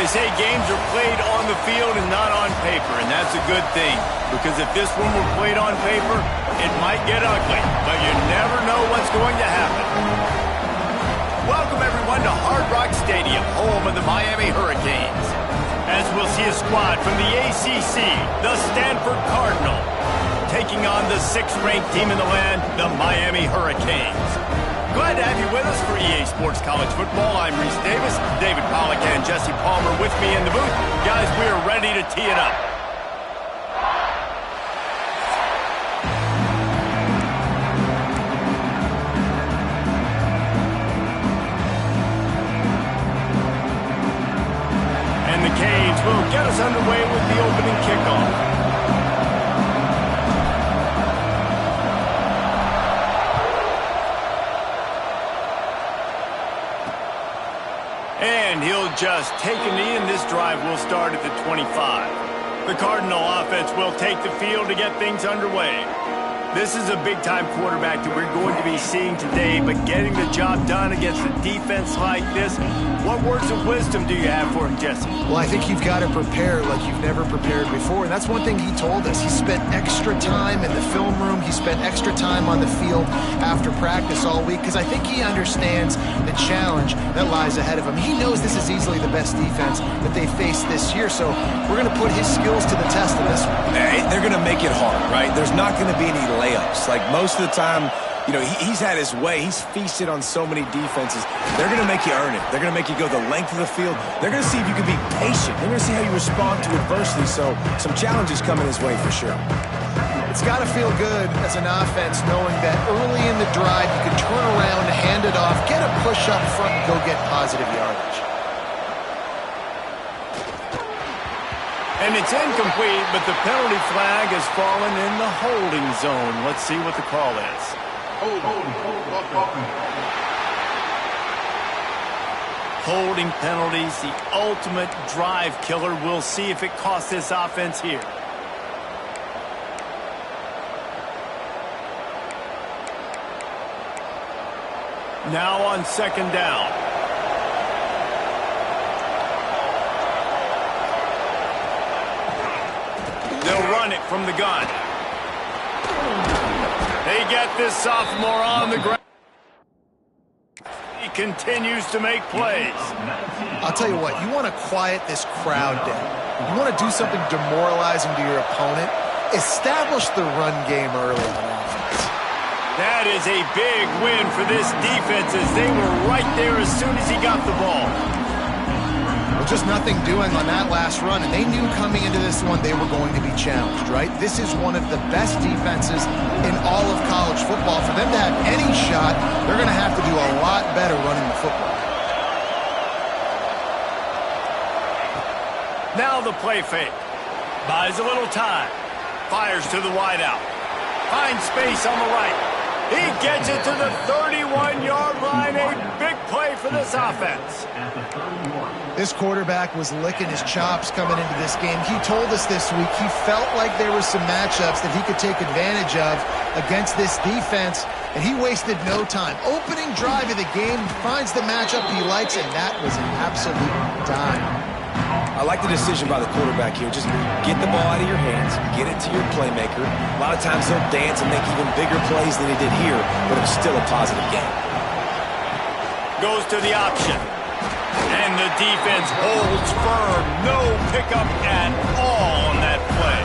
They say games are played on the field and not on paper, and that's a good thing. Because if this one were played on paper, it might get ugly, but you never know what's going to happen. Welcome, everyone, to Hard Rock Stadium, home of the Miami Hurricanes. As we'll see a squad from the ACC, the Stanford Cardinal, taking on the 6th-ranked team in the land, the Miami Hurricanes. Glad to have you with us for EA Sports College Football. I'm Reese Davis, David Pollack and Jesse Palmer with me in the booth. Guys, we are ready to tee it up. And the Canes will get us underway with the opening kickoff. And he'll just take a knee, and this drive will start at the 25. The Cardinal offense will take the field to get things underway. This is a big-time quarterback that we're going to be seeing today, but getting the job done against a defense like this, what words of wisdom do you have for him, Jesse? Well, I think you've got to prepare like you've never prepared before, and that's one thing he told us. He spent extra time in the film room. He spent extra time on the field after practice all week because I think he understands the challenge that lies ahead of him. He knows this is easily the best defense that they faced this year, so we're going to put his skills to the test in this one. They're going to make it hard, right? There's not going to be any layups. Like most of the time, you know, he's had his way. He's feasted on so many defenses. They're going to make you earn it. They're going to make you go the length of the field. They're going to see if you can be patient. They're going to see how you respond to adversity. So some challenges coming his way for sure. It's got to feel good as an offense knowing that early in the drive you can turn around, hand it off, get a push up front, and go get positive yardage. And it's incomplete, but the penalty flag has fallen in the holding zone. Let's see what the call is. Holding penalties, the ultimate drive killer. We'll see if it costs this offense here. Now on 2nd down. They'll run it from the gun. They get this sophomore on the ground. He continues to make plays. I'll tell you what, you want to quiet this crowd down. You want to do something demoralizing to your opponent. Establish the run game early on offense. That is a big win for this defense as they were right there as soon as he got the ball. Just nothing doing on that last run, and they knew coming into this one they were going to be challenged, right? This is one of the best defenses in all of college football. For them to have any shot, they're going to have to do a lot better running the football. Now the play fake. Buys a little time. Fires to the wideout. Finds space on the right. He gets it to the 31-yard line. A big play for this offense. This quarterback was licking his chops coming into this game. He told us this week he felt like there were some matchups that he could take advantage of against this defense, and he wasted no time. Opening drive of the game, finds the matchup he likes, and that was an absolute dime. I like the decision by the quarterback here. Just get the ball out of your hands, get it to your playmaker. A lot of times he'll dance and make even bigger plays than he did here, but it's still a positive game. Goes to the option. And the defense holds firm. No pickup at all on that play.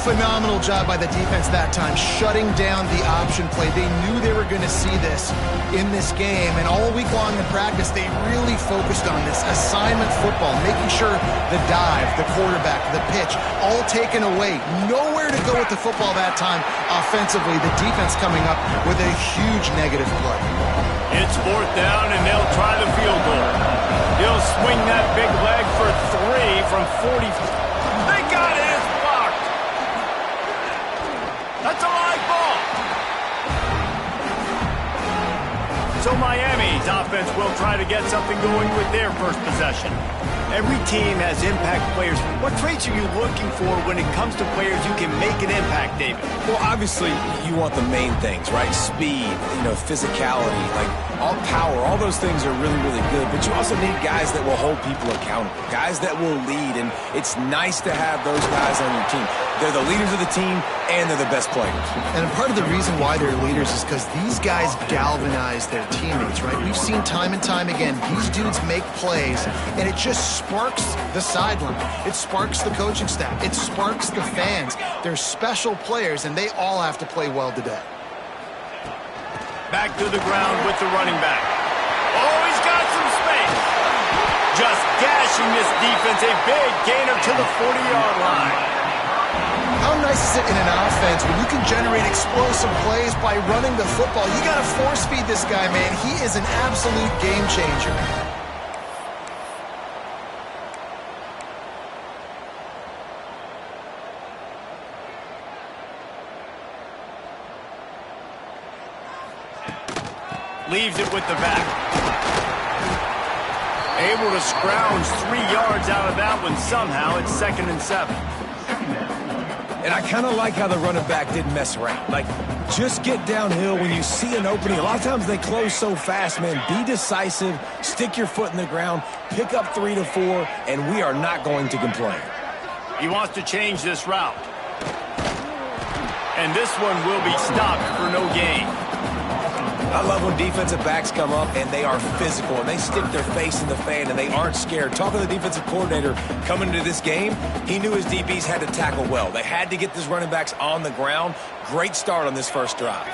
Phenomenal job by the defense that time, shutting down the option play. They knew they were going to see this in this game, and all week long in practice, they really focused on this assignment football, making sure the dive, the quarterback, the pitch, all taken away. Nowhere to go with the football that time offensively. The defense coming up with a huge negative play. It's 4th down, and they'll try the field goal. He'll swing that big leg for 3 from 40. They got it. It's blocked. That's a live ball. So Miami's offense will try to get something going with their first possession. Every team has impact players. What traits are you looking for when it comes to players who can make an impact, David? Well, obviously, you want the main things, right? Speed, physicality, like all power, all those things are really, really good. But you also need guys that will hold people accountable, guys that will lead. And it's nice to have those guys on your team. They're the leaders of the team, and they're the best players. And part of the reason why they're leaders is because these guys galvanize their teammates, right? We've seen time and time again, these dudes make plays, and it just sparks the sideline. It sparks the coaching staff. It sparks the fans. They're special players, and they all have to play well today. Back to the ground with the running back. Oh, he's got some space. Just gashing this defense. A big gainer to the 40-yard line. How nice is it in an offense when you can generate explosive plays by running the football? You got to force feed this guy, man. He is an absolute game changer. Leaves it with the back. Able to scrounge 3 yards out of that one somehow. It's 2nd and 7. And I kind of like how the running back didn't mess around. Like, just get downhill when you see an opening. A lot of times they close so fast, man. Be decisive, stick your foot in the ground, pick up 3 to 4, and we are not going to complain. He wants to change this route. And this one will be stopped for no gain. I love when defensive backs come up and they are physical and they stick their face in the fan and they aren't scared. Talking to the defensive coordinator coming into this game, he knew his DBs had to tackle well. They had to get these running backs on the ground. Great start on this first drive.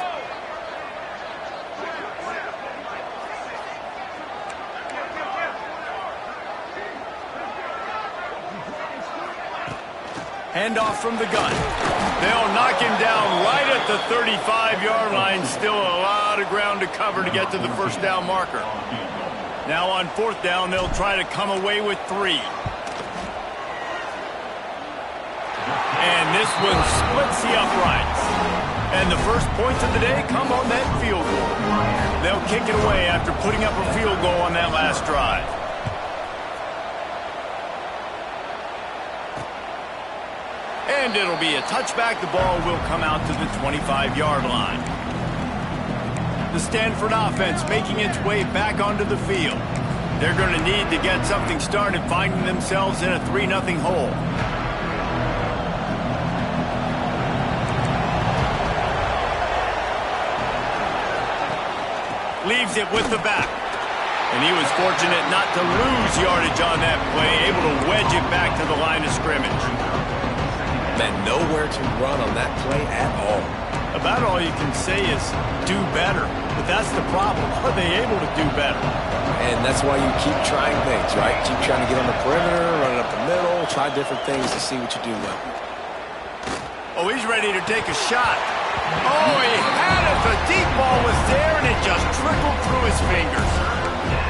Handoff from the gun. They'll knock him down right at the 35-yard line. Still a lot of ground to cover to get to the first down marker. Now on 4th down, they'll try to come away with 3. And this one splits the uprights. And the first points of the day come on that field goal. They'll kick it away after putting up a field goal on that last drive. And it'll be a touchback. The ball will come out to the 25-yard line. The Stanford offense making its way back onto the field. They're going to need to get something started, finding themselves in a 3-0 hole. Leaves it with the back. And he was fortunate not to lose yardage on that play, able to wedge it back to the line of scrimmage. Man, nowhere to run on that play at all. About all you can say is do better. But that's the problem. Are they able to do better? And that's why you keep trying things, right? Keep trying to get on the perimeter, run it up the middle, try different things to see what you do well. Oh, he's ready to take a shot. Oh, he had it. The deep ball was there, and it just trickled through his fingers.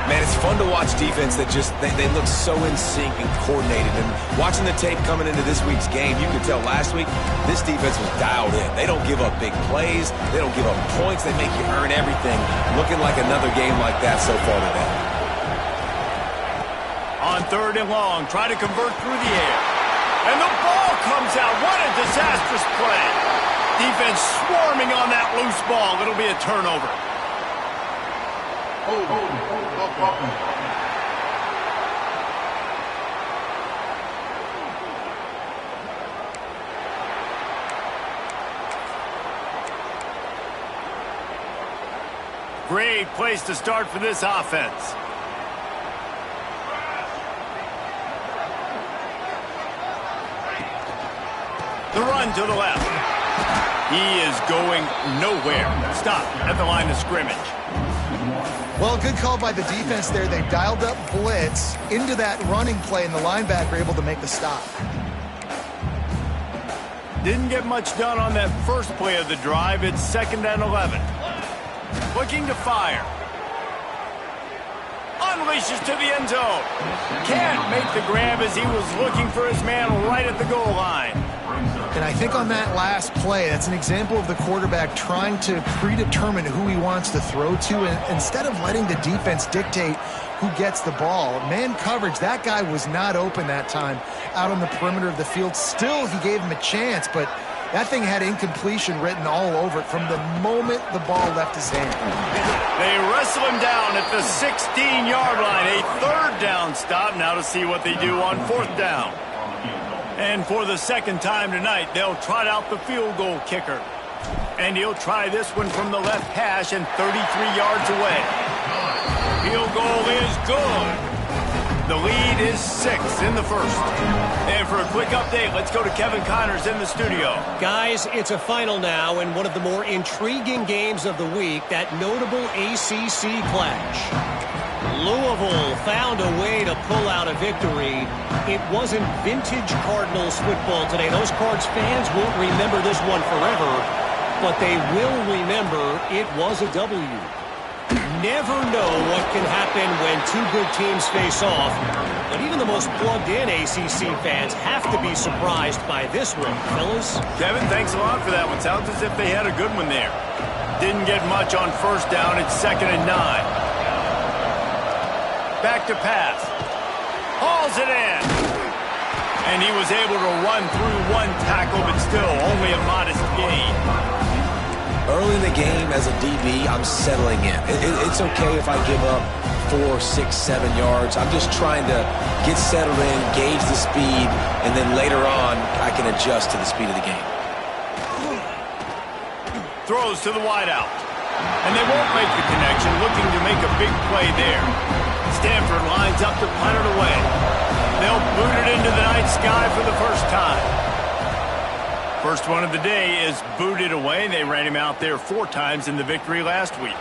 Man, it's fun to watch defense that just, they look so in sync and coordinated. And watching the tape coming into this week's game, you could tell last week this defense was dialed in. They don't give up big plays. They don't give up points. They make you earn everything. Looking like another game like that so far today. On 3rd and long, try to convert through the air. And the ball comes out. What a disastrous play. Defense swarming on that loose ball. It'll be a turnover. Great place to start for this offense. The run to the left. He is going nowhere. Stop at the line of scrimmage. Well, good call by the defense there. They dialed up blitz into that running play, and the linebacker able to make the stop. Didn't get much done on that first play of the drive. It's 2nd and 11. Looking to fire. Unleashes to the end zone. Can't make the grab as he was looking for his man right at the goal line. And I think on that last play, that's an example of the quarterback trying to predetermine who he wants to throw to, and instead of letting the defense dictate who gets the ball. Man coverage, that guy was not open that time out on the perimeter of the field. Still, he gave him a chance, but that thing had incompletion written all over it from the moment the ball left his hand. They wrestle him down at the 16-yard line. A third down stop. Now to see what they do on fourth down. And for the second time tonight, they'll trot out the field goal kicker. And he'll try this one from the left hash and 33 yards away. Field goal is good. The lead is 6 in the first. And for a quick update, let's go to Kevin Connors in the studio. Guys, it's a final now, and one of the more intriguing games of the week, that notable ACC clash. Louisville found a way to pull out a victory. It wasn't vintage Cardinals football today. Those Cards fans won't remember this one forever, but they will remember it was a W. Never know what can happen when two good teams face off, but even the most plugged-in ACC fans have to be surprised by this one, fellas. Kevin, thanks a lot for that one. Sounds as if they had a good one there. Didn't get much on first down. It's 2nd and 9. Back to pass. Hauls it in. And he was able to run through one tackle, but still only a modest gain. Early in the game, as a DB, I'm settling in. It's okay if I give up 4, 6, 7 yards. I'm just trying to get settled in, gauge the speed, and then later on, I can adjust to the speed of the game. Throws to the wideout. And they won't make the connection, looking to make a big play there. Stanford lines up to punt it away. They'll boot it into the night sky for the first time. First one of the day is booted away. They ran him out there 4 times in the victory last week.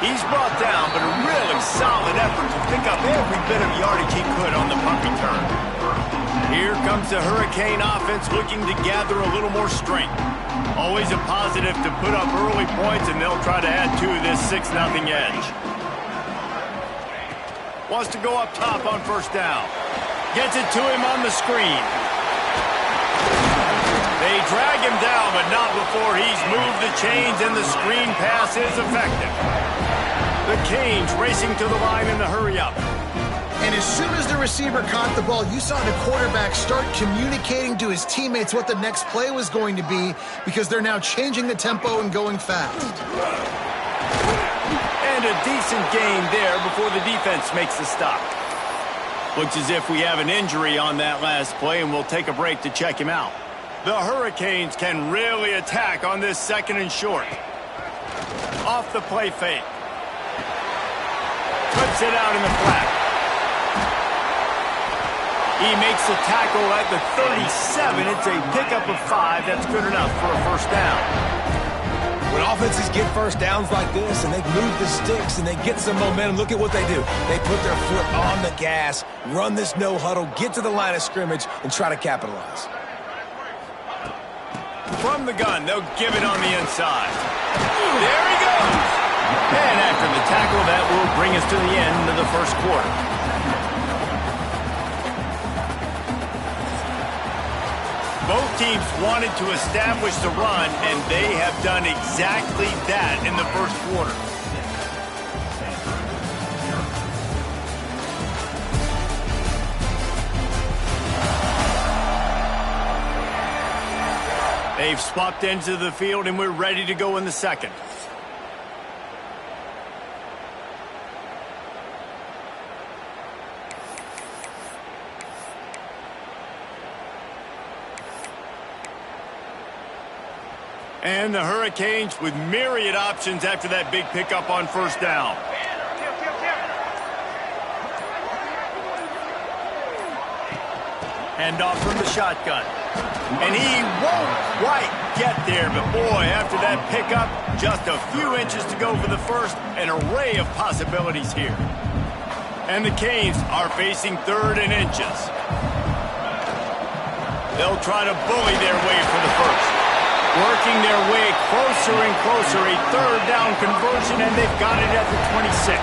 He's brought down, but a really solid effort to pick up every bit of yardage he could on the punt return. Here comes the Hurricane offense looking to gather a little more strength. Always a positive to put up early points, and they'll try to add to this 6-0 edge. Wants to go up top on first down. Gets it to him on the screen. They drag him down, but not before he's moved the chains, and the screen pass is effective. The Canes racing to the line in the hurry-up. And as soon as the receiver caught the ball, you saw the quarterback start communicating to his teammates what the next play was going to be, because they're now changing the tempo and going fast. And a decent gain there before the defense makes the stop. Looks as if we have an injury on that last play, and we'll take a break to check him out. The Hurricanes can really attack on this 2nd and short. Off the play fake. Puts it out in the flat. He makes the tackle at the 37. It's a pickup of 5. That's good enough for a first down. When offenses get first downs like this and they move the sticks and they get some momentum, look at what they do. They put their foot on the gas, run this no huddle, get to the line of scrimmage, and try to capitalize. From the gun, they'll give it on the inside. There he goes. And after the tackle, that will bring us to the end of the first quarter. Both teams wanted to establish the run, and they have done exactly that in the first quarter. They've swapped ends of the field, and we're ready to go in the second. And the Hurricanes with myriad options after that big pickup on first down. Hand off from the shotgun. And he won't quite get there, but boy, after that pickup, just a few inches to go for the first. An array of possibilities here. And the Canes are facing 3rd and inches. They'll try to bully their way for the first. Working their way closer and closer, a 3rd down conversion, and they've got it at the 26.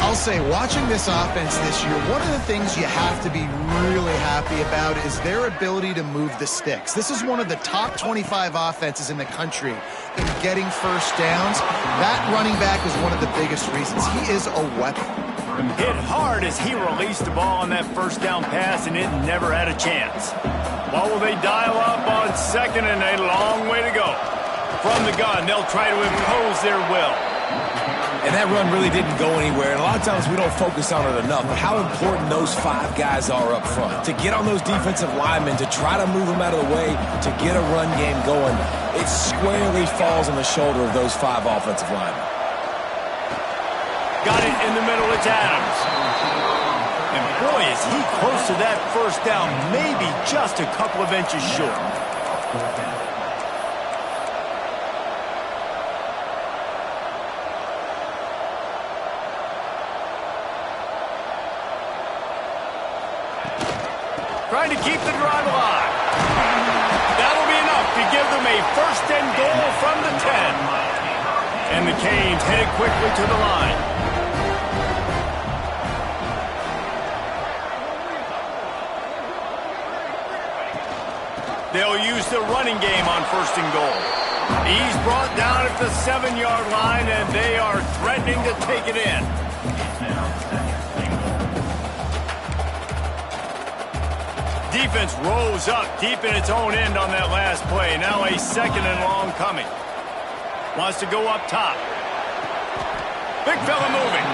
I'll say, watching this offense this year, one of the things you have to be really happy about is their ability to move the sticks. This is one of the top 25 offenses in the country in getting first downs. That running back is one of the biggest reasons. He is a weapon. Hit hard as he released the ball on that first down pass, and it never had a chance. What will they dial up on second and a long way to go? From the gun, they'll try to impose their will. And that run really didn't go anywhere. And a lot of times we don't focus on it enough, but how important those 5 guys are up front. To get on those defensive linemen, to try to move them out of the way, to get a run game going, it squarely falls on the shoulder of those 5 offensive linemen. Got it in the middle, it's Adams. And boy, is he close to that first down, maybe just a couple of inches short. Trying to keep the drive alive. That'll be enough to give them a first and goal from the 10. And the Canes headed quickly to the line. They'll use the running game on first and goal. He's brought down at the 7-yard line, and they are threatening to take it in. Defense rose up deep in its own end on that last play. Now a second and long coming. Wants to go up top. Big fella moving.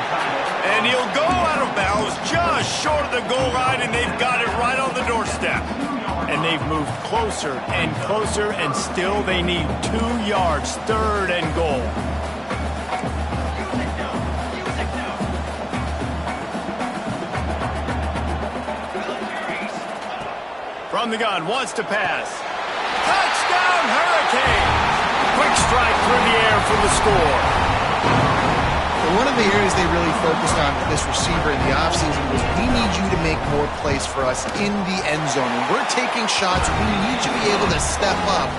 And he'll go out of bounds just short of the goal line, and they've got it right on the doorstep. And they've moved closer and closer, and still they need 2 yards, third and goal. From the gun, wants to pass. Touchdown, Hurricanes! Quick strike through the air for the score. One of the areas they really focused on with this receiver in the offseason was, we need you to make more plays for us in the end zone. When we're taking shots, we need you to be able to step up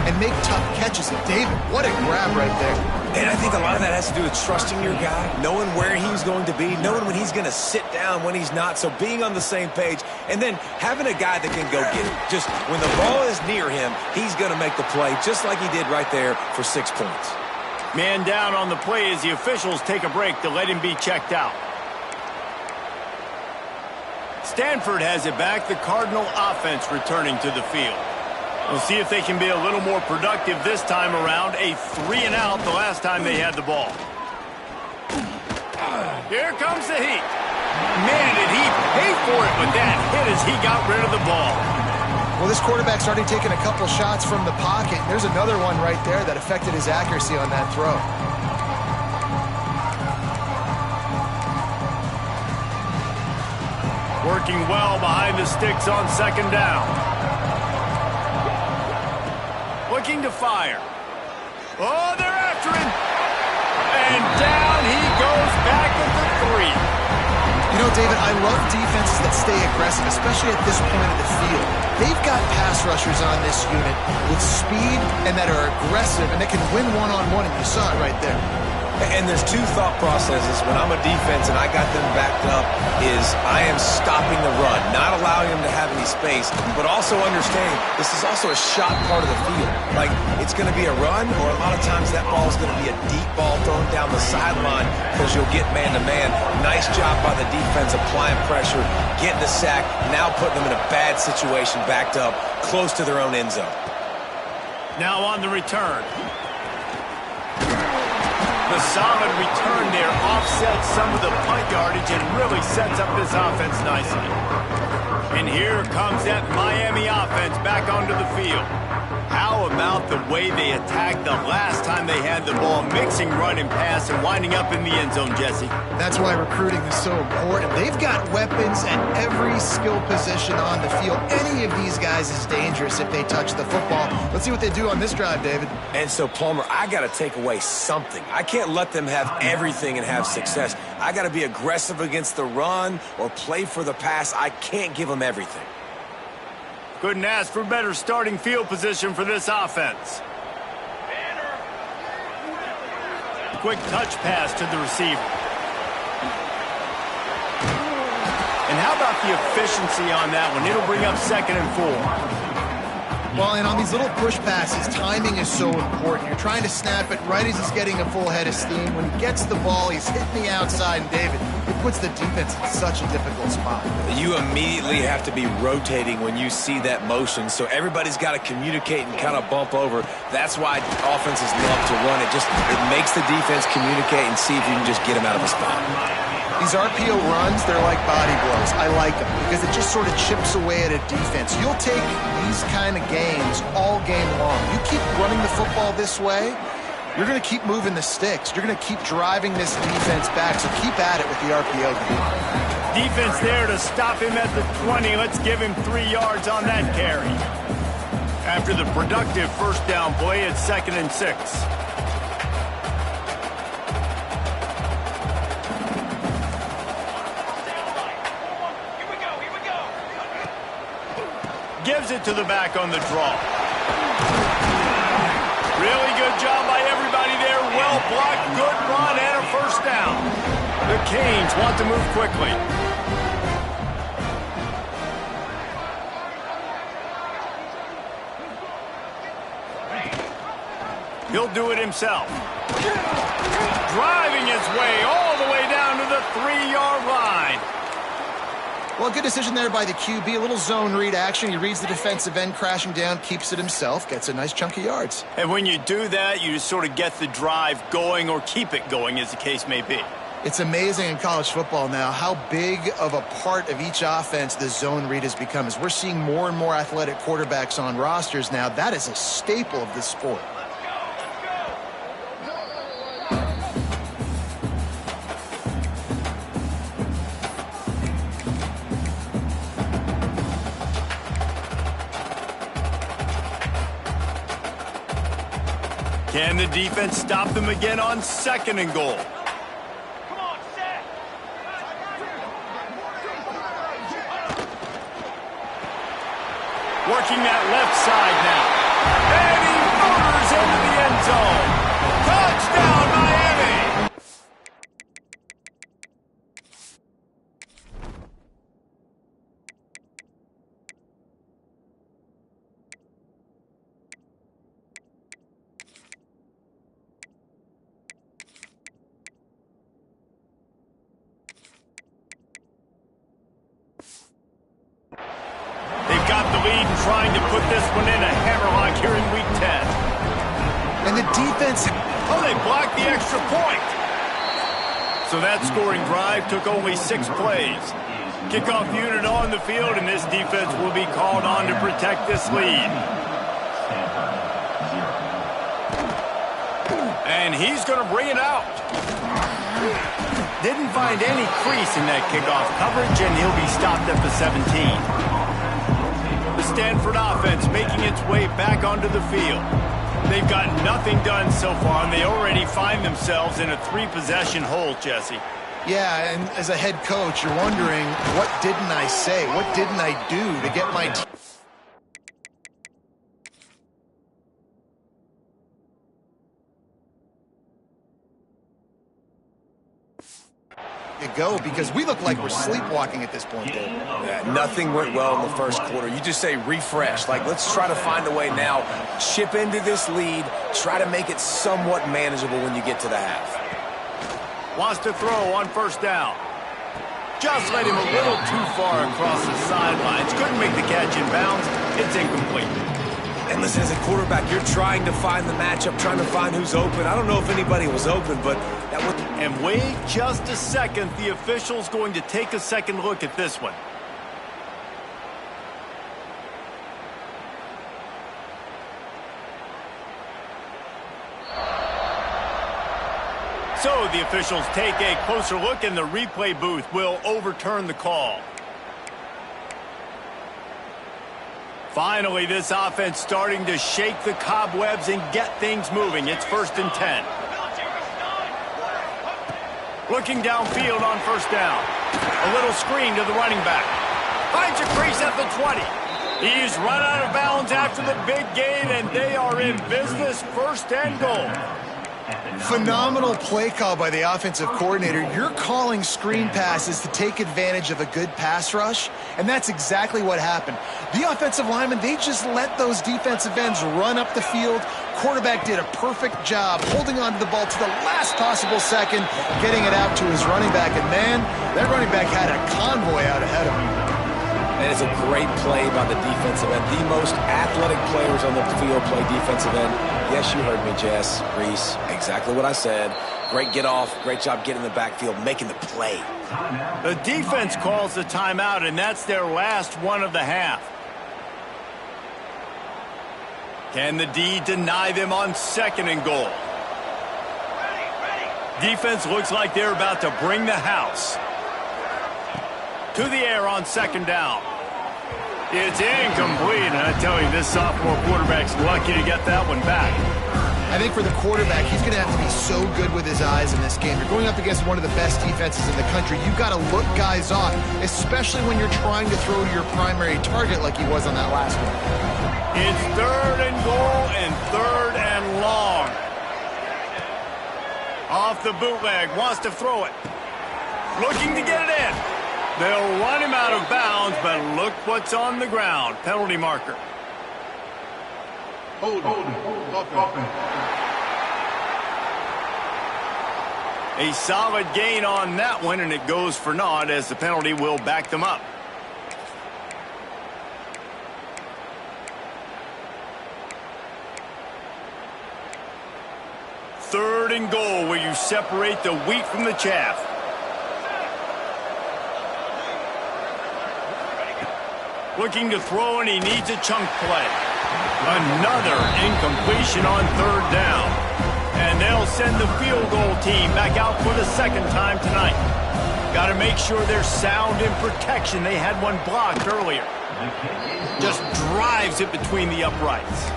and make tough catches. And David, what a grab right there. And I think a lot of that has to do with trusting your guy, knowing where he's going to be, knowing when he's going to sit down, when he's not, so being on the same page, and then having a guy that can go get it. Just when the ball is near him, he's going to make the play, just like he did right there for 6 points. Man down on the play as the officials take a break to let him be checked out. Stanford has it back, the Cardinal offense returning to the field. We'll see if they can be a little more productive this time around. A 3-and-out the last time they had the ball. Here comes the heat. Man, did he pay for it with that hit as he got rid of the ball. Well, this quarterback's already taken a couple shots from the pocket. There's another one right there that affected his accuracy on that throw. Working well behind the sticks on second down. Looking to fire. Oh, they're after him. And down he goes back at the 3. You know, David, I love defenses that stay aggressive, especially at this point of the field. They've got pass rushers on this unit with speed and that are aggressive and that can win one-on-one, and you saw it right there. And there's 2 thought processes when I'm a defense and I got them backed up is I am stopping the run, not allowing them to have any space, but also understanding this is also a shot part of the field. Like, it's going to be a run, or a lot of times that ball is going to be a deep ball thrown down the sideline because you'll get man-to-man. Nice job by the defense applying pressure, getting the sack, now putting them in a bad situation backed up close to their own end zone. Now on the return. The solid return there offsets some of the punt yardage and really sets up this offense nicely. And here comes that Miami offense back onto the field. How about the way they attacked the last time they had the ball, mixing run and pass and winding up in the end zone, Jesse? That's why recruiting is so important. They've got weapons at every skill position on the field. Any of these guys is dangerous if they touch the football. Let's see what they do on this drive, David. And so, Palmer, I got to take away something. I can't let them have everything and have success. I got to be aggressive against the run or play for the pass. I can't give them everything. Couldn't ask for better starting field position for this offense. Quick touch pass to the receiver. how about the efficiency on that one? It'll bring up 2nd and 4. Well, and on these little push passes, timing is so important. You're trying to snap it right as he's getting a full head of steam. When he gets the ball, he's hitting the outside, and David, it puts the defense in such a difficult spot. You immediately have to be rotating when you see that motion, so everybody's got to communicate and kind of bump over. That's why offenses love to run it. It makes the defense communicate and see if you can just get him out of a spot. These RPO runs, they're like body blows. I like them because it just sort of chips away at a defense. You'll take these kind of games all game long. You keep running the football this way, you're going to keep moving the sticks. You're going to keep driving this defense back, so keep at it with the RPO game. Defense there to stop him at the 20. Let's give him 3 yards on that carry. After the productive first down play, it's 2nd and 6. Gives it to the back on the draw. Really good job by everybody there. Well blocked, good run, and a first down. The Canes want to move quickly. He'll do it himself. Driving his way all the way down to the 3-yard line. Well, good decision there by the QB. A little zone read action. He reads the defensive end crashing down, keeps it himself, gets a nice chunk of yards. And when you do that, you just sort of get the drive going or keep it going, as the case may be. It's amazing in college football now how big of a part of each offense the zone read has become. As we're seeing more and more athletic quarterbacks on rosters now, that is a staple of this sport. Can the defense stop them again on 2nd and goal? Come on, set. Working that left side now. And he motors into the end zone. Touchdown, Miami! Trying to put this one in a hammerlock here in Week 10. And the defense... Oh, they blocked the extra point. So that scoring drive took only 6 plays. Kickoff unit on the field, and this defense will be called on to protect this lead. And he's going to bring it out. Didn't find any crease in that kickoff coverage, and he'll be stopped at the 17. The Stanford offense making its way back onto the field. They've got nothing done so far, and they already find themselves in a 3-possession hole, Jesse. Yeah, and as a head coach, you're wondering, what didn't I say? What didn't I do to get my team? Go because we look like we're sleepwalking at this point, Dave. Yeah, nothing went well in the first quarter. You just say refresh. Like, let's try to find a way now. Chip into this lead. Try to make it somewhat manageable when you get to the half. Wants to throw on first down. Just led him a little too far across the sidelines. Couldn't make the catch in bounds. It's incomplete. And listen, as a quarterback, you're trying to find the matchup, trying to find who's open. I don't know if anybody was open, but that was... And wait just a second. The official's going to take a second look at this one. So the officials take a closer look, and the replay booth will overturn the call. Finally, this offense starting to shake the cobwebs and get things moving. It's 1st and 10. Looking downfield on first down. A little screen to the running back. Finds a crease at the 20. He's run out of bounds after the big gain, and they are in business. 1st and goal. Phenomenal play call by the offensive coordinator. You're calling screen passes to take advantage of a good pass rush, and that's exactly what happened. The offensive linemen, they just let those defensive ends run up the field. Quarterback did a perfect job holding on to the ball to the last possible second, getting it out to his running back, and man, that running back had a convoy out ahead of him. And it's a great play by the defensive end. The most athletic players on the field play defensive end. Yes, you heard me, Jess, Reese. Exactly what I said. Great get off. Great job getting in the backfield, making the play. The defense calls the timeout, and that's their last one of the half. Can the D deny them on 2nd and goal? Defense looks like they're about to bring the house. To the air on 2nd down. It's incomplete, and I tell you, this sophomore quarterback's lucky to get that one back. I think for the quarterback, he's going to have to be so good with his eyes in this game. You're going up against one of the best defenses in the country. You've got to look guys off, especially when you're trying to throw to your primary target like he was on that last one. It's 3rd and goal and 3rd and long. Off the bootleg, wants to throw it. Looking to get it in. They'll run him out of bounds, but look what's on the ground. Penalty marker. Hold on. A solid gain on that one, and it goes for naught as the penalty will back them up. Third and goal, where you separate the wheat from the chaff. Looking to throw, and he needs a chunk play. Another incompletion on 3rd down. And they'll send the field goal team back out for the 2nd time tonight. Got to make sure they're sound in protection. They had one blocked earlier. Just drives it between the uprights.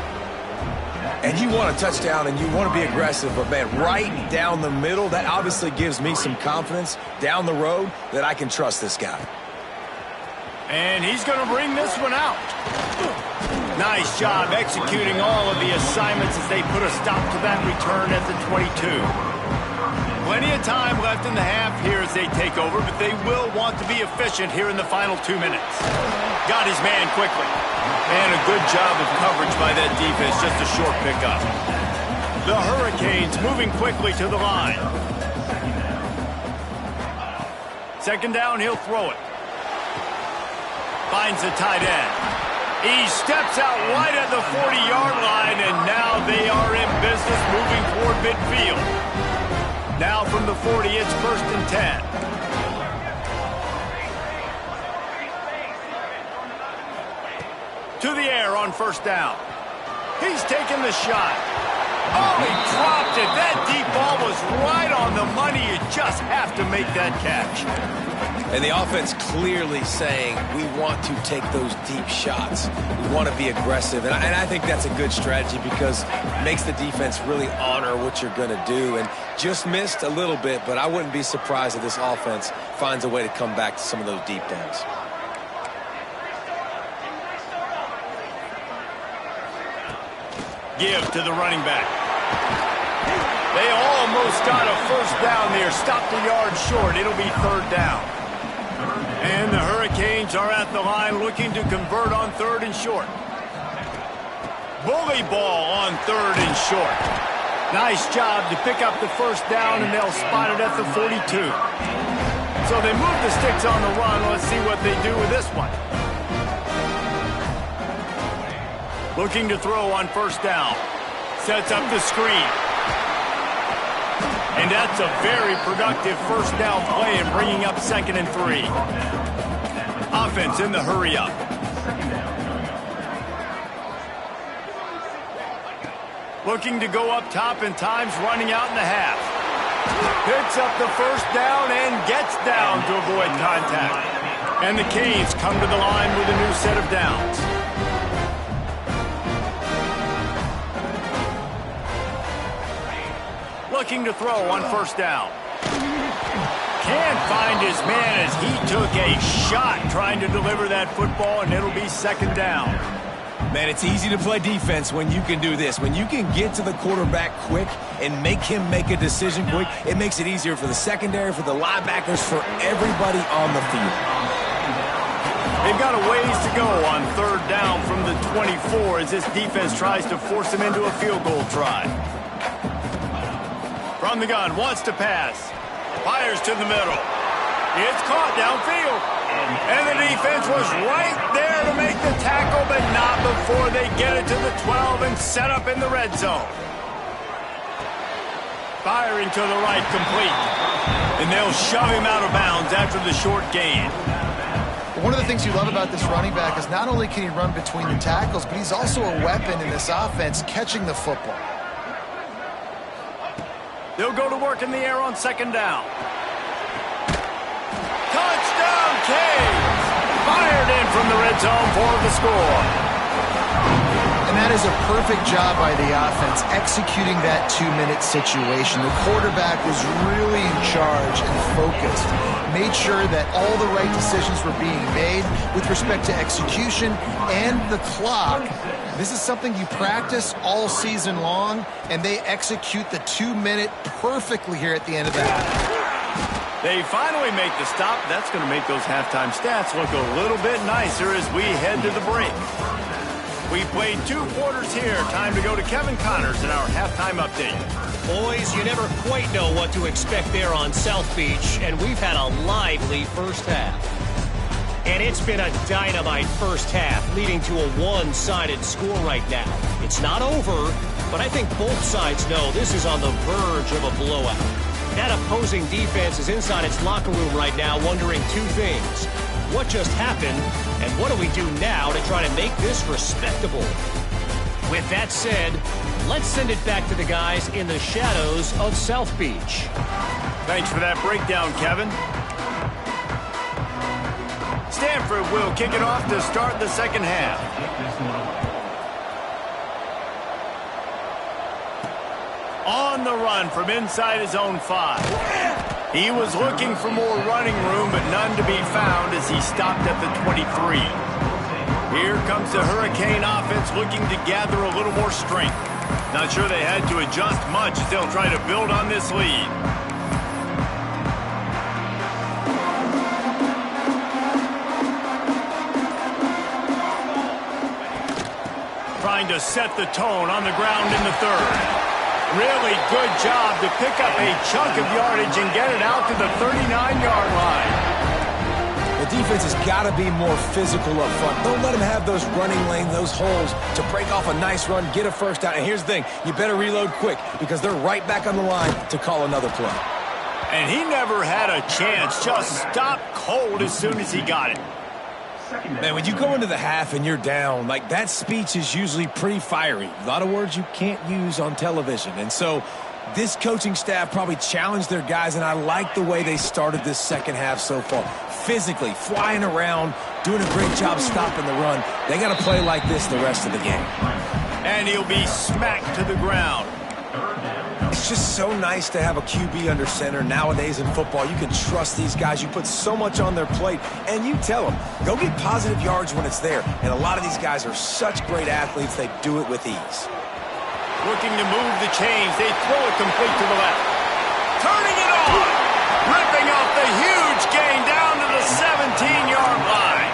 And you want a touchdown and you want to be aggressive, but man, right down the middle, that obviously gives me some confidence down the road that I can trust this guy. And he's going to bring this one out. Nice job executing all of the assignments as they put a stop to that return at the 22. Plenty of time left in the half here as they take over, but they will want to be efficient here in the final 2 minutes. Got his man quickly. And a good job of coverage by that defense, just a short pickup. The Hurricanes moving quickly to the line. 2nd down, he'll throw it. Finds the tight end. He steps out right at the 40-yard line, and now they are in business moving toward midfield. Now from the 40, it's 1st and 10. To the air on 1st down. He's taking the shot. Oh, he dropped it. That deep ball was right on the money. You just have to make that catch. And the offense clearly saying, we want to take those deep shots. We want to be aggressive. And I think that's a good strategy because it makes the defense really honor what you're going to do. And just missed a little bit, but I wouldn't be surprised if this offense finds a way to come back to some of those deep balls. Give to the running back. They almost got a 1st down there. Stopped a yard short. It'll be 3rd down. And the Hurricanes are at the line looking to convert on 3rd and short. Bully ball on 3rd and short. Nice job to pick up the 1st down, and they'll spot it at the 42. So they move the sticks on the run. Let's see what they do with this one. Looking to throw on 1st down. Sets up the screen. And that's a very productive 1st down play and bringing up 2nd and 3. Offense in the hurry up. Looking to go up top, and time's running out in the half. Picks up the 1st down and gets down to avoid contact. And the Canes come to the line with a new set of downs. Looking to throw on 1st down. Can't find his man as he took a shot trying to deliver that football, and it'll be 2nd down. Man, it's easy to play defense when you can do this. When you can get to the quarterback quick and make him make a decision quick, it makes it easier for the secondary, for the linebackers, for everybody on the field. They've got a ways to go on third down from the 24 as this defense tries to force them into a field goal try. From the gun, wants to pass. Fires to the middle. It's caught downfield. And the defense was right there to make the tackle, but not before they get it to the 12 and set up in the red zone. Firing to the right, complete. And they'll shove him out of bounds after the short gain. One of the things you love about this running back is not only can he run between the tackles, but he's also a weapon in this offense catching the football. They'll go to work in the air on second down. Touchdown, Canes! Fired in from the red zone for the score. And that is a perfect job by the offense, executing that 2-minute situation. The quarterback was really in charge and focused. Made sure that all the right decisions were being made with respect to execution and the clock. This is something you practice all season long, and they execute the 2-minute perfectly here at the end of the half. They finally make the stop. That's going to make those halftime stats look a little bit nicer as we head to the break. We played 2 quarters here. Time to go to Kevin Connors in our halftime update. Boys, you never quite know what to expect there on South Beach, and we've had a lively first half. And it's been a dynamite first half, leading to a one-sided score right now. It's not over, but I think both sides know this is on the verge of a blowout. That opposing defense is inside its locker room right now wondering 2 things. What just happened, and what do we do now to try to make this respectable? With that said, let's send it back to the guys in the shadows of South Beach. Thanks for that breakdown, Kevin. Stanford will kick it off to start the second half. On the run from inside his own 5. He was looking for more running room, but none to be found as he stopped at the 23. Here comes the Hurricane offense looking to gather a little more strength. Not sure they had to adjust much as they'll try to build on this lead. Trying to set the tone on the ground in the third. Really good job to pick up a chunk of yardage and get it out to the 39-yard line. The defense has got to be more physical up front. Don't let them have those running lanes, those holes to break off a nice run, get a first down. And here's the thing, you better reload quick because they're right back on the line to call another play. And he never had a chance, just stopped cold as soon as he got it. Man, when you go into the half and you're down, like that speech is usually pretty fiery. A lot of words you can't use on television. And so this coaching staff probably challenged their guys, and I like the way they started this second half so far. Physically, flying around, doing a great job stopping the run. They got to play like this the rest of the game. And he'll be smacked to the ground. It's just so nice to have a QB under center nowadays in football. You can trust these guys. You put so much on their plate, and you tell them, go get positive yards when it's there. And a lot of these guys are such great athletes, they do it with ease. Looking to move the chains. They throw it complete to the left. Turning it on. Ripping off the huge gain down to the 17-yard line.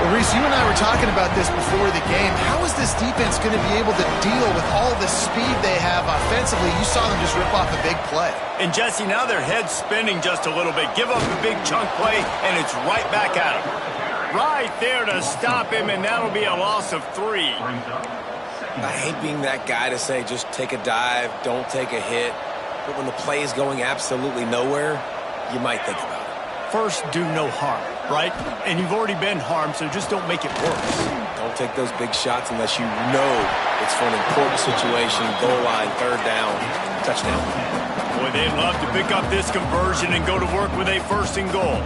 Well, Reese, you and I were talking about this before the game. How is this defense going to be able to deal with all the speed they have offensively? You saw them just rip off a big play. And, Jesse, now their head's spinning just a little bit. Give up a big chunk play, and it's right back at him. Right there to stop him, and that'll be a loss of 3. I hate being that guy to say just take a dive, don't take a hit. But when the play is going absolutely nowhere, you might think about it. First, do no harm, right? And you've already been harmed, so just don't make it worse. Don't take those big shots unless you know it's for an important situation, goal line, third down, touchdown. Boy, they'd love to pick up this conversion and go to work with a first and goal.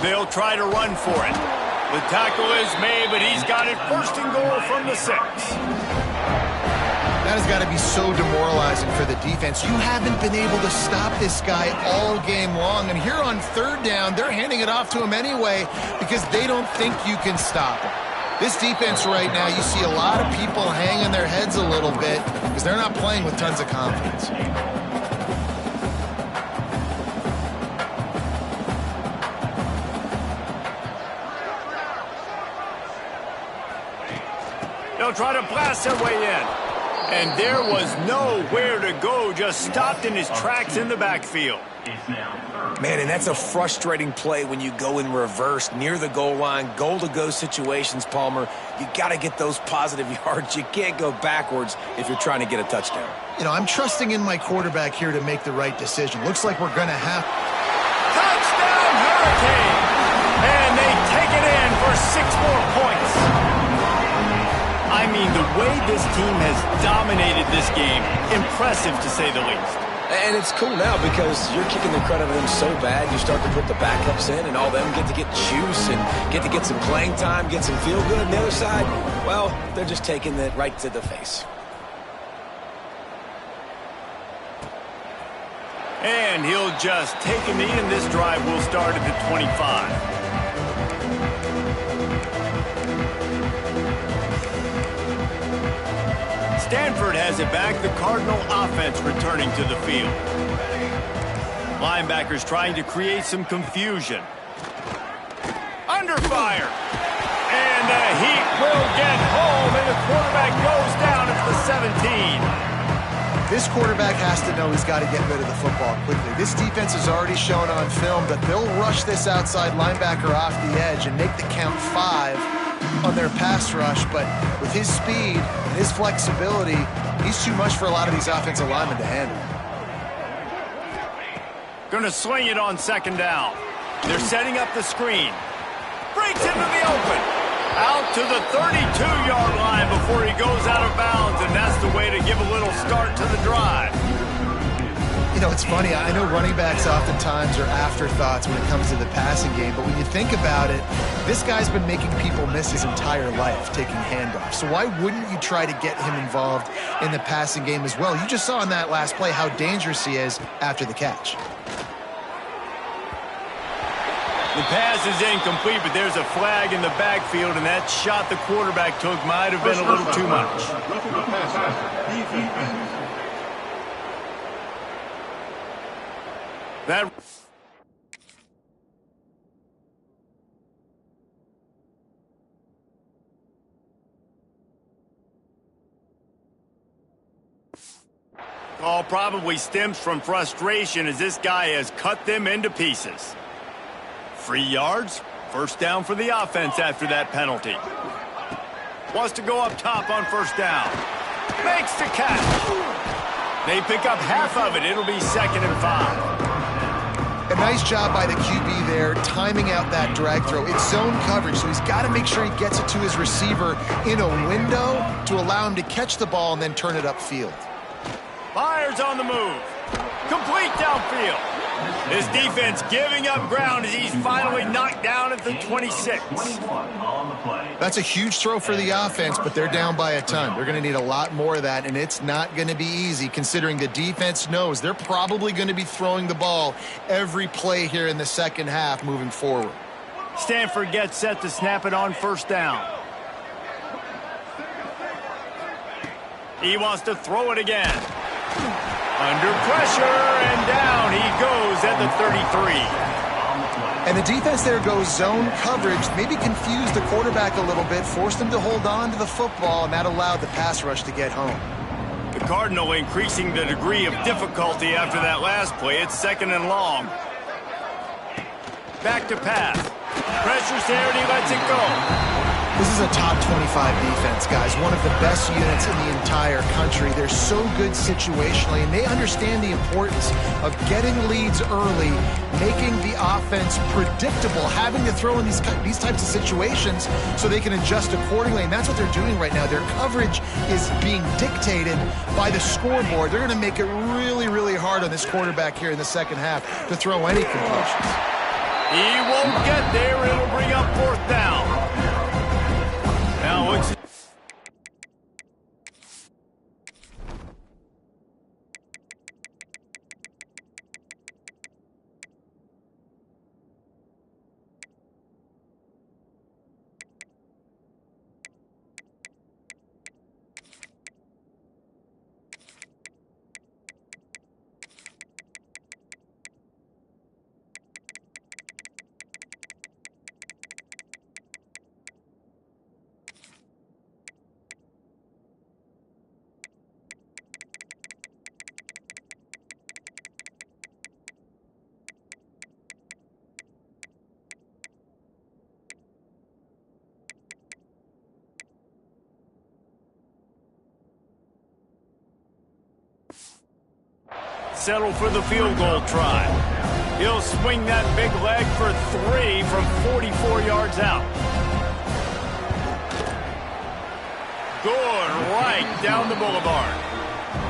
They'll try to run for it. The tackle is made, but he's got it first and goal from the 6. That has got to be so demoralizing for the defense. You haven't been able to stop this guy all game long. And here on 3rd down, they're handing it off to him anyway because they don't think you can stop him. This defense right now, you see a lot of people hanging their heads a little bit because they're not playing with tons of confidence. They'll try to blast their way in. And there was nowhere to go, just stopped in his tracks in the backfield. Man, and that's a frustrating play when you go in reverse near the goal line, goal-to-go situations, Palmer. You got to get those positive yards. You can't go backwards if you're trying to get a touchdown. You know, I'm trusting in my quarterback here to make the right decision. Looks like we're going to have... Touchdown, Hurricane! And they take it in for 6 more points. I mean, the way this team has dominated this game, impressive to say the least. And it's cool now because you're kicking the crud out of them so bad, you start to put the backups in, and all them get to get juice and get to get some playing time, get some feel good. And the other side, well, they're just taking it right to the face. And he'll just take a knee, and this drive will start at the 25. Stanford has it back, the Cardinal offense returning to the field. Linebackers trying to create some confusion. Under fire. And the Heat will get home, and the quarterback goes down at the 17. This quarterback has to know he's got to get rid of the football quickly. This defense has already shown on film that they'll rush this outside linebacker off the edge and make the count 5 on their pass rush, but with his speed and his flexibility, he's too much for a lot of these offensive linemen to handle. Going to swing it on 2nd down. They're setting up the screen. Breaks into the open. Out to the 32-yard line before he goes out of bounds, and that's the way to give a little start to the drive. You know, it's funny. I know running backs oftentimes are afterthoughts when it comes to the passing game, but when you think about it, this guy's been making people miss his entire life taking handoffs. So why wouldn't you try to get him involved in the passing game as well? You just saw in that last play how dangerous he is after the catch. The pass is incomplete, but there's a flag in the backfield, and that shot the quarterback took might have been a little too much. That... Call probably stems from frustration as this guy has cut them into pieces. 3 yards, 1st down for the offense after that penalty. Wants to go up top on 1st down. Makes the catch. They pick up half of it. It'll be 2nd and 5. A nice job by the QB there, timing out that drag throw. It's zone coverage, so he's got to make sure he gets it to his receiver in a window to allow him to catch the ball and then turn it upfield. Fires on the move. Complete downfield. His defense giving up ground as he's finally knocked down at the 26. That's a huge throw for the offense, but they're down by a ton. They're going to need a lot more of that, and it's not going to be easy considering the defense knows they're probably going to be throwing the ball every play here in the 2nd half moving forward. Stanford gets set to snap it on 1st down. He wants to throw it again. Under pressure, and down he goes at the 33. And the defense there goes zone coverage, maybe confused the quarterback a little bit, forced him to hold on to the football, and that allowed the pass rush to get home. The Cardinal increasing the degree of difficulty after that last play. It's 2nd and long. Back to pass. Pressure's there, and he lets it go. This is a top 25 defense, guys. One of the best units in the entire country. They're so good situationally, and they understand the importance of getting leads early, making the offense predictable, having to throw in these types of situations so they can adjust accordingly, and that's what they're doing right now. Their coverage is being dictated by the scoreboard. They're going to make it really, really hard on this quarterback here in the 2nd half to throw any completions. He won't get there. It'll bring up 4th down. settle for the field goal try. He'll swing that big leg for 3 from 44 yards out. Good right down the boulevard.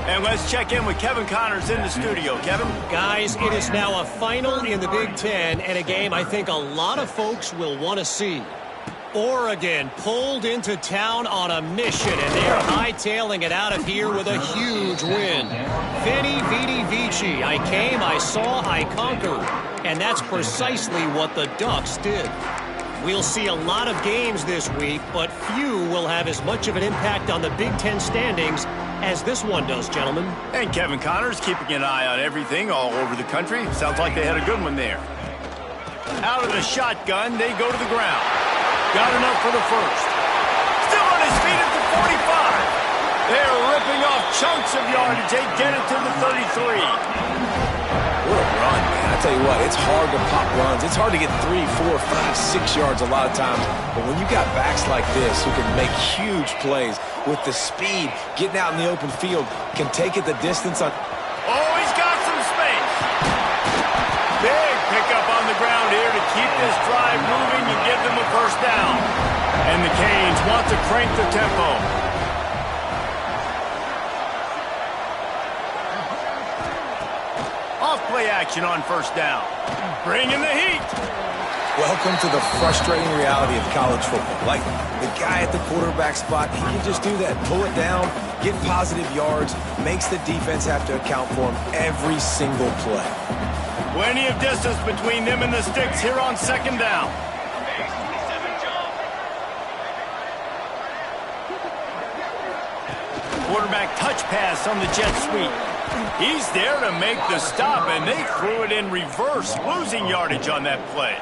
And let's check in with Kevin Connors in the studio. Kevin? Guys, it is now a final in the Big Ten and a game I think a lot of folks will want to see. Oregon pulled into town on a mission, and they are hightailing it out of here with a huge win. Veni, vidi, vici. I came, I saw, I conquered. And that's precisely what the Ducks did. We'll see a lot of games this week, but few will have as much of an impact on the Big Ten standings as this one does, gentlemen. And Kevin Connors keeping an eye on everything all over the country. Sounds like they had a good one there. Out of the shotgun, they go to the ground. Got enough for the first. Still on his feet at the 45. They're ripping off chunks of yardage. They get it to the 33. What a run, man. I tell you what, it's hard to pop runs. It's hard to get 3, 4, 5, 6 yards a lot of times. But when you got backs like this who can make huge plays with the speed, getting out in the open field, can take it the distance on... Oh, he's got some space. Big pickup on the ground here to keep this drive moving and give them a first down. And the Canes want to crank the tempo. Off-play action on first down. Bringing the heat. Welcome to the frustrating reality of college football. Like, the guy at the quarterback spot, he can just do that. Pull it down, get positive yards, makes the defense have to account for him every single play. Plenty of distance between them and the sticks here on second down. Quarterback touch pass on the jet sweep. He's there to make the stop, and they threw it in reverse, losing yardage on that play.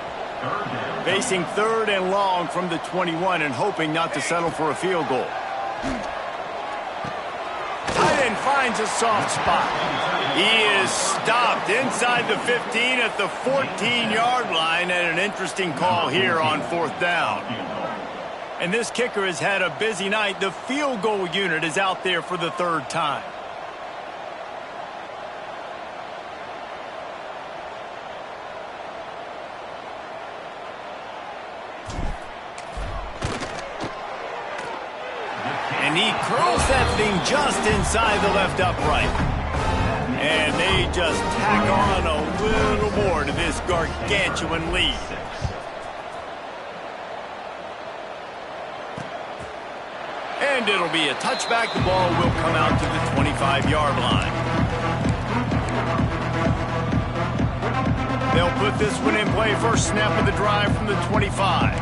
Facing 3rd and long from the 21 and hoping not to settle for a field goal. Tight end finds a soft spot. He is stopped inside the 15 at the 14-yard line, and an interesting call here on 4th down. And this kicker has had a busy night. The field goal unit is out there for the 3rd time. And he curls that thing just inside the left upright. And they just tack on a little more to this gargantuan lead. And it'll be a touchback. The ball will come out to the 25-yard line. They'll put this one in play. First snap of the drive from the 25.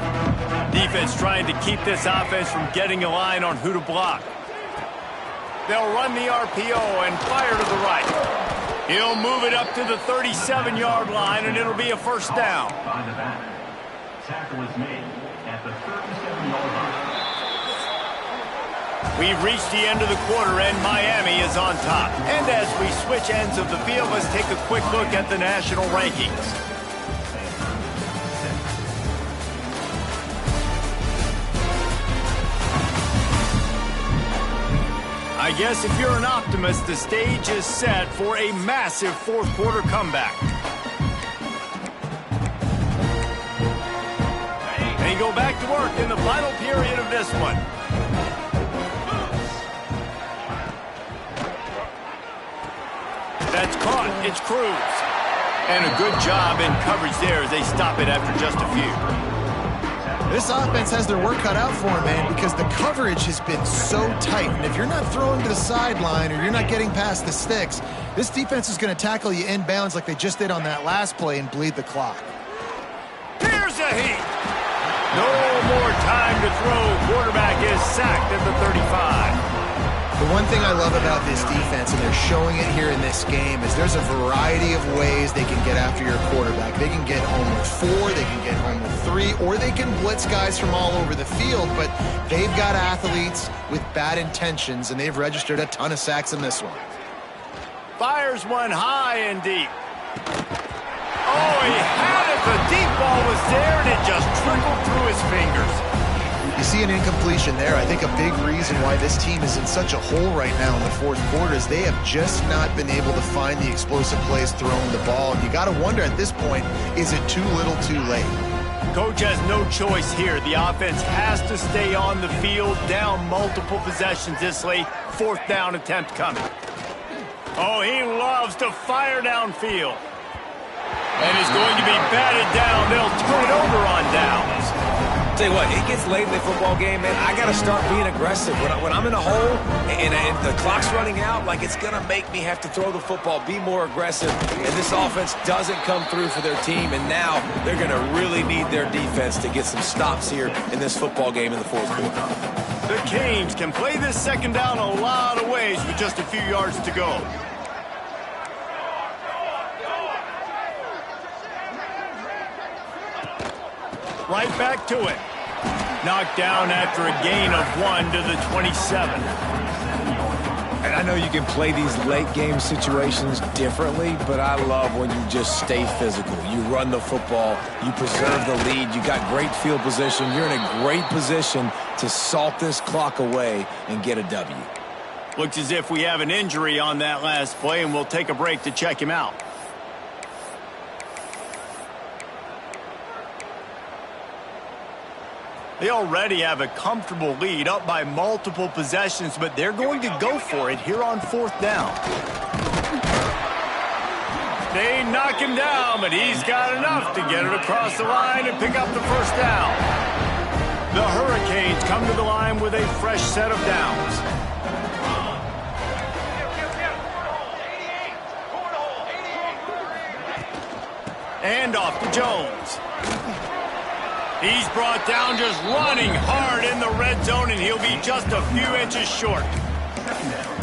Defense trying to keep this offense from getting a line on who to block. They'll run the RPO and fire to the right. He'll move it up to the 37-yard line, and it'll be a first down. Tackle is made at the 37-yard line. We've reached the end of the quarter, and Miami is on top. And as we switch ends of the field, let's take a quick look at the national rankings. I guess if you're an optimist, the stage is set for a massive 4th quarter comeback. And you go back to work in the final period of this one. That's caught. It's Cruz. And a good job in coverage there as they stop it after just a few. This offense has their work cut out for them, man, because the coverage has been so tight. And if you're not throwing to the sideline or you're not getting past the sticks, this defense is going to tackle you inbounds like they just did on that last play and bleed the clock. Here's a heat. No more time to throw. Quarterback is sacked at the 35. The one thing I love about this defense, and they're showing it here in this game, is there's a variety of ways they can get after your quarterback. They can get home with 4, they can get home with 3, or they can blitz guys from all over the field, but they've got athletes with bad intentions, and they've registered a ton of sacks in this one. Fires one high and deep. Oh, he had it. The deep ball was there, and it just trickled through his fingers. You see an incompletion there. I think a big reason why this team is in such a hole right now in the fourth quarter is they have just not been able to find the explosive plays throwing the ball. And you got to wonder at this point, is it too little too late? Coach has no choice here. The offense has to stay on the field, down multiple possessions this late. Fourth down attempt coming. Oh, he loves to fire downfield. And is going to be batted down. They'll turn it over on downs. Tell you what, it gets late in the football game, man. I got to start being aggressive. When I'm in a hole and the clock's running out, like it's going to make me have to throw the football, be more aggressive. And this offense doesn't come through for their team, and now they're going to really need their defense to get some stops here in this football game in the fourth quarter. The Canes can play this second down a lot of ways with just a few yards to go. Right back to it. Knocked down after a gain of 1 to the 27. And I know you can play these late game situations differently, but I love when you just stay physical. You run the football, you preserve the lead, you got great field position, you're in a great position to salt this clock away and get a W. Looks as if we have an injury on that last play, and we'll take a break to check him out. They already have a comfortable lead, up by multiple possessions, but they're going to go for it here on fourth down. They knock him down, but he's got enough to get it across the line and pick up the first down. The Hurricanes come to the line with a fresh set of downs. And off to Jones. He's brought down just running hard in the red zone, and he'll be just a few inches short.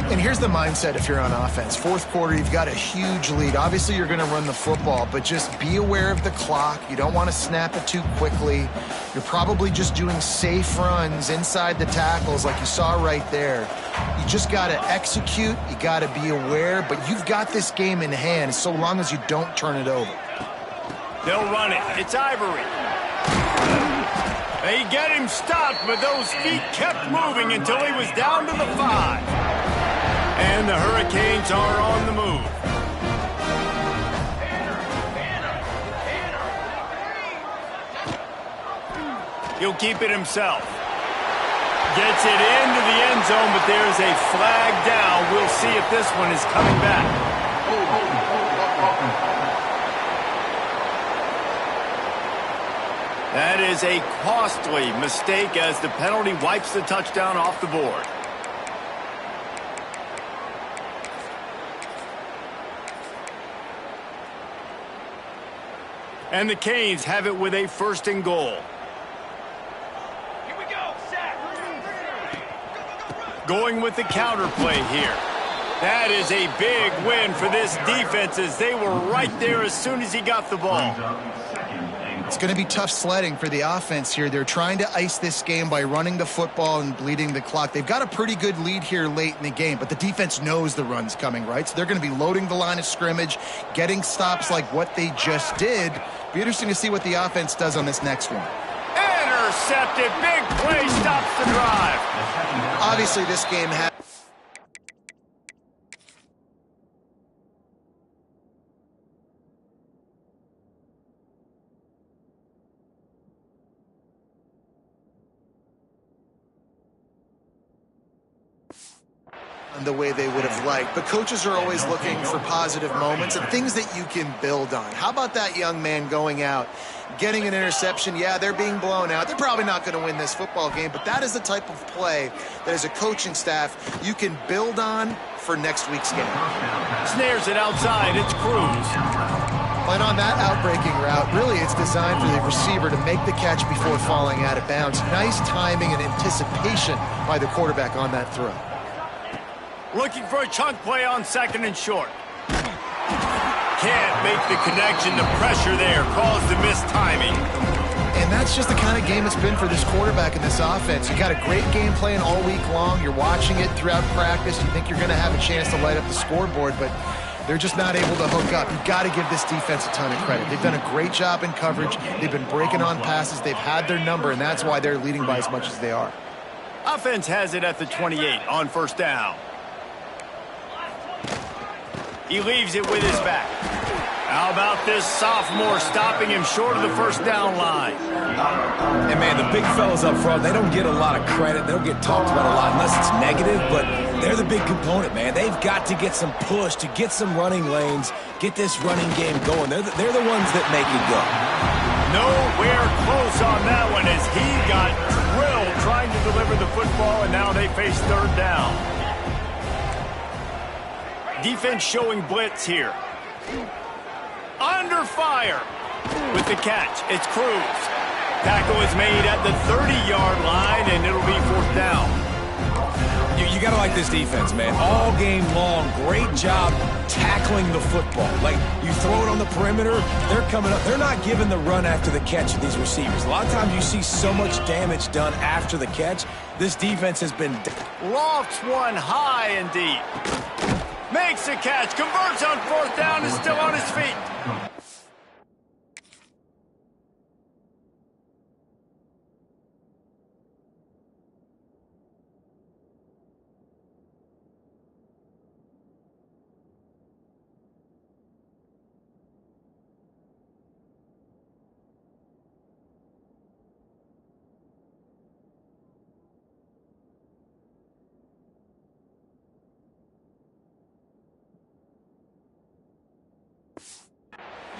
And here's the mindset if you're on offense. Fourth quarter, you've got a huge lead. Obviously, you're going to run the football, but just be aware of the clock. You don't want to snap it too quickly. You're probably just doing safe runs inside the tackles like you saw right there. You just got to execute. You got to be aware, but you've got this game in hand so long as you don't turn it over. They'll run it. It's Ivory. They get him stopped, but those feet kept moving until he was down to the 5. And the Hurricanes are on the move. He'll keep it himself. Gets it into the end zone, but there's a flag down. We'll see if this one is coming back. That is a costly mistake as the penalty wipes the touchdown off the board. And the Canes have it with a first and goal. Here we go, set. Going with the counter play here. That is a big win for this defense as they were right there as soon as he got the ball. It's going to be tough sledding for the offense here. They're trying to ice this game by running the football and bleeding the clock. They've got a pretty good lead here late in the game, but the defense knows the run's coming, right? So they're going to be loading the line of scrimmage, getting stops like what they just did. Be interesting to see what the offense does on this next one. Intercepted. Big play stops the drive. Obviously, this game has... the way they would have liked. But coaches are always looking for positive moments and things that you can build on. How about that young man going out, getting an interception? Yeah, they're being blown out. They're probably not going to win this football game, but that is the type of play that as a coaching staff you can build on for next week's game. Snares it outside. It's Cruz. And on that outbreaking route, really it's designed for the receiver to make the catch before falling out of bounds. Nice timing and anticipation by the quarterback on that throw. Looking for a chunk play on second and short. Can't make the connection. The pressure there caused the missed timing. And that's just the kind of game it's been for this quarterback in this offense. You got a great game plan all week long. You're watching it throughout practice. You think you're going to have a chance to light up the scoreboard, but They're just not able to hook up. You've got to give this defense a ton of credit. They've done a great job in coverage. They've been breaking on passes. They've had their number, and that's why they're leading by as much as they are. Offense has it at the 28 on first down. He leaves it with his back. How about this sophomore stopping him short of the first down line? And, man, the big fellas up front, they don't get a lot of credit. They don't get talked about a lot unless it's negative, but they're the big component, man. They've got to get some push, to get some running lanes, get this running game going. They're the ones that make it go. Nowhere close on that one as he got drilled trying to deliver the football, and now they face third down. Defense showing blitz here. Under fire with the catch. It's Cruz. Tackle is made at the 30-yard line, and it'll be fourth down. You got to like this defense, man. All game long, great job tackling the football. Like, you throw it on the perimeter, they're coming up. They're not giving the run after the catch to these receivers. A lot of times you see so much damage done after the catch. This defense has been... Lofts one high and deep. Makes the catch, converts on fourth down, is still on his feet.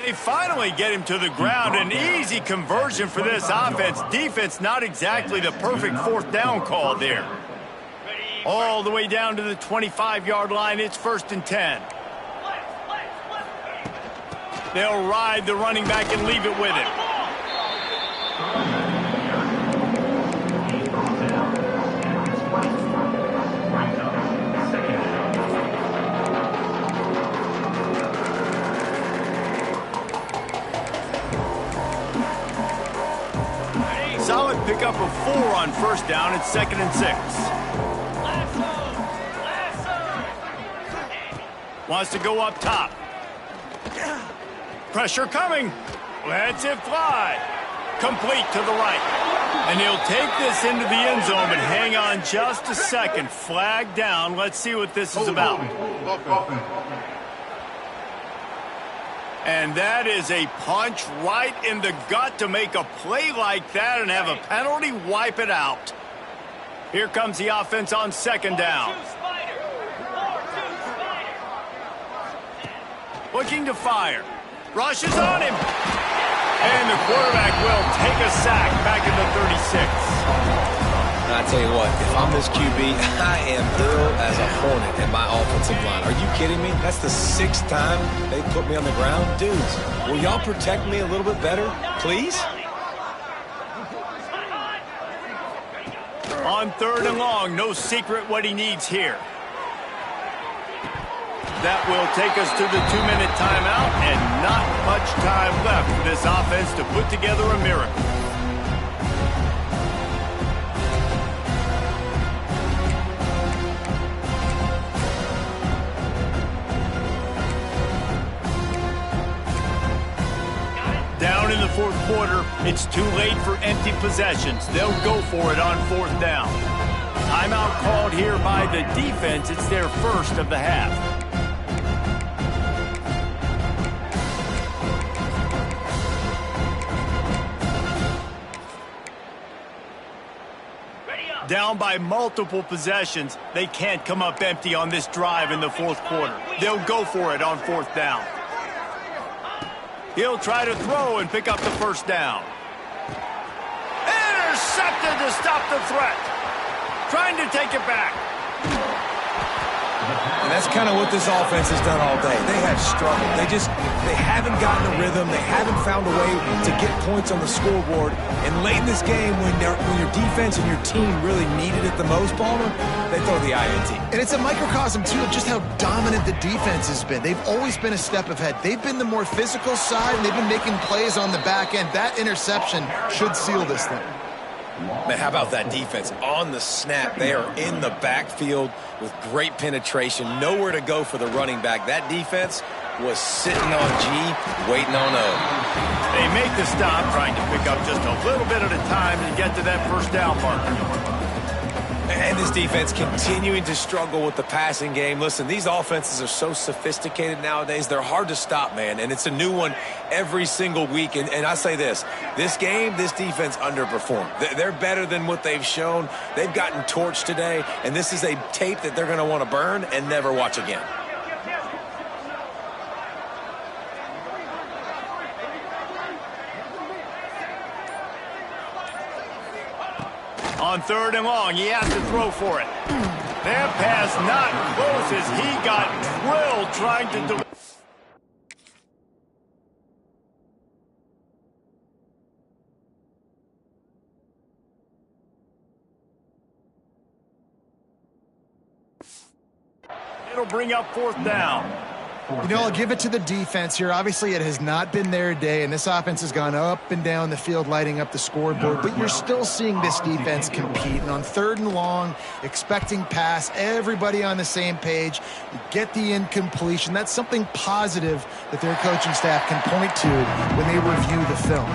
They finally get him to the ground. An easy conversion for this offense. Defense, not exactly the perfect fourth down call there. All the way down to the 25-yard line. It's 1st and 10. They'll ride the running back and leave it with him. Solid pickup of 4 on first down. It's 2nd and 6. Wants to go up top. Pressure coming. Lets it fly. Complete to the right. And he'll take this into the end zone, but hang on just a second. Flag down. Let's see what this is about. And that is a punch right in the gut to make a play like that and have a penalty wipe it out. Here comes the offense on 2nd down. Looking to fire. Rushes on him. And the quarterback will take a sack back in the 36. I tell you what, if I'm this QB, I am ill as a hornet in my offensive line. Are you kidding me? That's the 6th time they put me on the ground. Dudes, will y'all protect me a little bit better, please? On 3rd and long, no secret what he needs here. That will take us to the 2-minute timeout, and not much time left for this offense to put together a miracle. Down in the 4th quarter, it's too late for empty possessions. They'll go for it on 4th down. Timeout called here by the defense. It's their first of the half. Down by multiple possessions. They can't come up empty on this drive in the 4th quarter. They'll go for it on 4th down. He'll try to throw and pick up the first down. Intercepted to stop the threat. Trying to take it back. And that's kind of what this offense has done all day. They have struggled. They haven't gotten a rhythm. They haven't found a way to get points on the scoreboard. And late in this game, when your defense and your team really needed it the most, Palmer, they throw the INT. And it's a microcosm, too, of just how dominant the defense has been. They've always been a step ahead. They've been the more physical side, and they've been making plays on the back end. That interception should seal this thing. Man, how about that defense? On the snap, they are in the backfield with great penetration. Nowhere to go for the running back. That defense was sitting on G, waiting on O. They make the stop, trying to pick up just a little bit at a time to get to that first down marker. And this defense continuing to struggle with the passing game. Listen, these offenses are so sophisticated nowadays. They're hard to stop, man. And it's a new one every single week. And I say this game, this defense underperformed. They're better than what they've shown. They've gotten torched today. And this is a tape that they're going to want to burn and never watch again. On 3rd and long, he has to throw for it. That pass not close as he got drilled trying to deliver. It'll bring up 4th down. You know, I'll give it to the defense here. Obviously, it has not been their day, and this offense has gone up and down the field, lighting up the scoreboard, but you're still seeing this defense compete. And on 3rd and long, expecting pass, everybody on the same page, you get the incompletion. That's something positive that their coaching staff can point to when they review the film.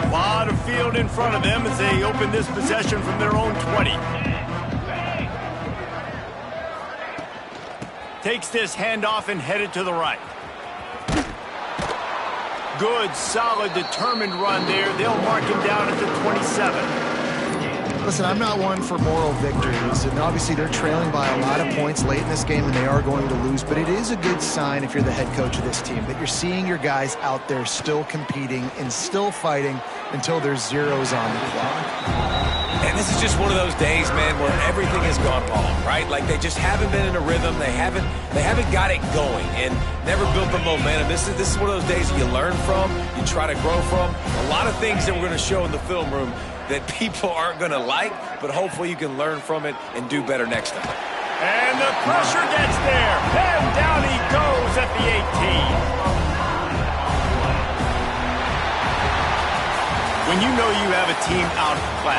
A lot of field in front of them as they open this possession from their own 20. Takes this handoff and headed to the right. Good, solid, determined run there. They'll mark him down at the 27. Listen, I'm not one for moral victories, and obviously they're trailing by a lot of points late in this game, and they are going to lose, but it is a good sign if you're the head coach of this team that you're seeing your guys out there still competing and still fighting until there's zeros on the clock. And this is just one of those days, man, where everything has gone wrong, right? Like they just haven't been in a rhythm. They haven't got it going and never built the momentum. This is one of those days you learn from, you try to grow from. A lot of things that we're going to show in the film room that people aren't going to like, but hopefully you can learn from it and do better next time. And the pressure gets there. And down he goes at the 18. When you know you have a team out of class,